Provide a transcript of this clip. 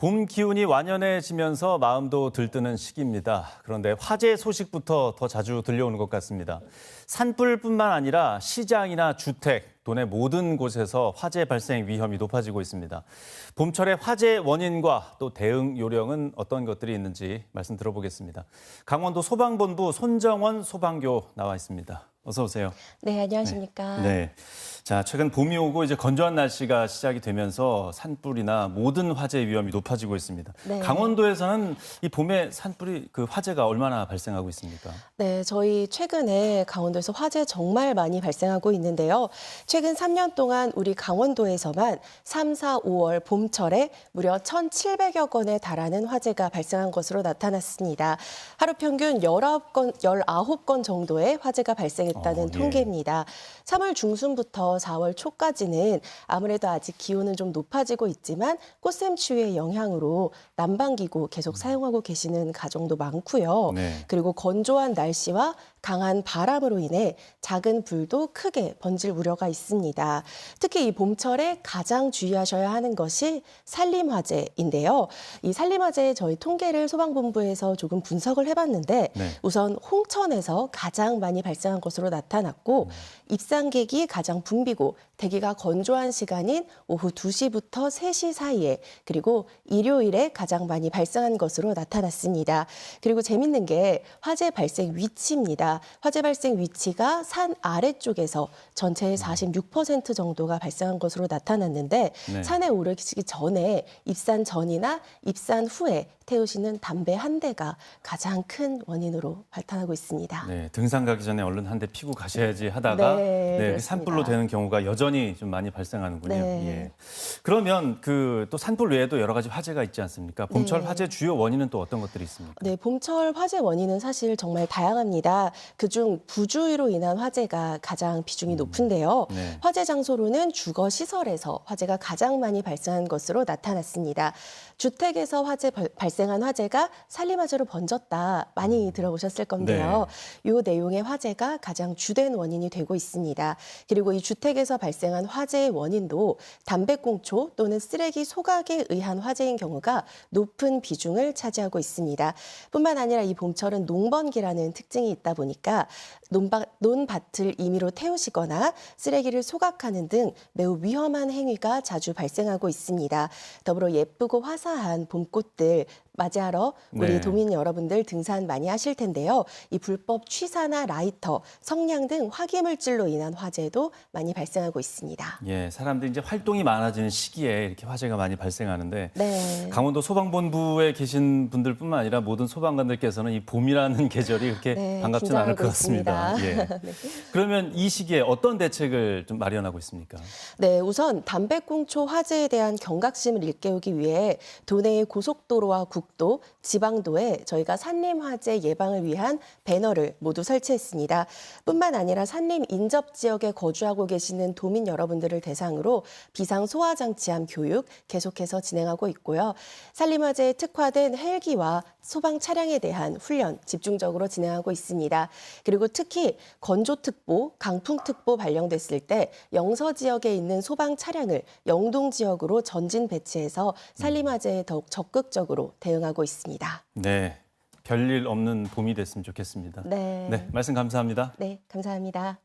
봄 기운이 완연해지면서 마음도 들뜨는 시기입니다. 그런데 화재 소식부터 더 자주 들려오는 것 같습니다. 산불뿐만 아니라 시장이나 주택, 도내 모든 곳에서 화재 발생 위험이 높아지고 있습니다. 봄철의 화재 원인과 또 대응 요령은 어떤 것들이 있는지 말씀 들어보겠습니다. 강원도 소방본부 손정원 소방교 나와 있습니다. 어서 오세요. 네, 안녕하십니까. 네. 자, 최근 봄이 오고 이제 건조한 날씨가 시작이 되면서 산불이나 모든 화재 위험이 높아지고 있습니다. 네. 강원도에서는 이 봄에 산불이 화재가 얼마나 발생하고 있습니까? 네, 저희 최근에 강원도에서 화재 정말 많이 발생하고 있는데요. 최근 3년 동안 우리 강원도에서만 3, 4, 5월 봄철에 무려 1,700여 건에 달하는 화재가 발생한 것으로 나타났습니다. 하루 평균 19건 정도의 화재가 발생했다는 예. 통계입니다. 3월 중순부터 4월 초까지는 아무래도 아직 기온은 좀 높아지고 있지만 꽃샘추위의 영향으로 난방기구 계속 사용하고 계시는 가정도 많고요. 네. 그리고 건조한 날씨와 강한 바람으로 인해 작은 불도 크게 번질 우려가 있습니다. 특히 이 봄철에 가장 주의하셔야 하는 것이 산림화재인데요. 이 산림화재 저희 통계를 소방본부에서 조금 분석을 해봤는데 네. 우선 홍천에서 가장 많이 발생한 것으로 나타났고 입산객이 가장 붐비고 대기가 건조한 시간인 오후 2시부터 3시 사이에 그리고 일요일에 가장 많이 발생한 것으로 나타났습니다. 그리고 재밌는 게 화재 발생 위치입니다. 화재 발생 위치가 산 아래쪽에서 전체의 46% 정도가 발생한 것으로 나타났는데 네. 산에 오르기 전에 입산 전이나 입산 후에 태우시는 담배 한 대가 가장 큰 원인으로 발탄하고 있습니다. 네, 등산 가기 전에 얼른 한 대 피고 가셔야지 하다가 그렇습니다. 산불로 되는 경우가 여전히 좀 많이 발생하는군요. 네. 예. 그러면 또 산불 외에도 여러 가지 화재가 있지 않습니까? 봄철 네. 화재 주요 원인은 또 어떤 것들이 있습니까? 네, 봄철 화재 원인은 사실 정말 다양합니다. 그중 부주의로 인한 화재가 가장 비중이 높은데요. 네. 화재 장소로는 주거 시설에서 화재가 가장 많이 발생한 것으로 나타났습니다. 주택에서 발생한 화재가 산림화재로 번졌다 많이 들어보셨을 건데요. 이 내용의 화재가 가장 주된 원인이 되고 있습니다. 그리고 이 주택에서 발생한 화재의 원인도 담배꽁초 또는 쓰레기 소각에 의한 화재인 경우가 높은 비중을 차지하고 있습니다. 뿐만 아니라 이 봄철은 농번기라는 특징이 있다 보니까 논밭을 임의로 태우시거나 쓰레기를 소각하는 등 매우 위험한 행위가 자주 발생하고 있습니다. 더불어 예쁘고 화사한 봄꽃들 맞이하러 우리 네. 도민 여러분들 등산 많이 하실 텐데요. 이 불법 취사나 라이터, 성냥 등 화기물질로 인한 화재도 많이 발생하고 있습니다. 예, 사람들이 이제 활동이 많아지는 시기에 이렇게 화재가 많이 발생하는데 네. 강원도 소방본부에 계신 분들뿐만 아니라 모든 소방관들께서는 이 봄이라는 계절이 그렇게 네, 반갑지는 않을 것 긴장하고 같습니다. 있습니다. 예. 네. 그러면 이 시기에 어떤 대책을 좀 마련하고 있습니까? 네, 우선 담배꽁초 화재에 대한 경각심을 일깨우기 위해 도내의 고속도로와 국도, 지방도에 저희가 산림화재 예방을 위한 배너를 모두 설치했습니다. 뿐만 아니라 산림 인접 지역에 거주하고 계시는 도민 여러분들을 대상으로 비상소화장치함 교육 계속해서 진행하고 있고요. 산림화재에 특화된 헬기와 소방 차량에 대한 훈련 집중적으로 진행하고 있습니다. 그리고 특히 건조특보, 강풍특보 발령됐을 때 영서 지역에 있는 소방 차량을 영동 지역으로 전진 배치해서 산림화재에 더욱 적극적으로 대응하고 있습니다. 네, 별일 없는 봄이 됐으면 좋겠습니다. 네. 네, 말씀 감사합니다. 네, 감사합니다.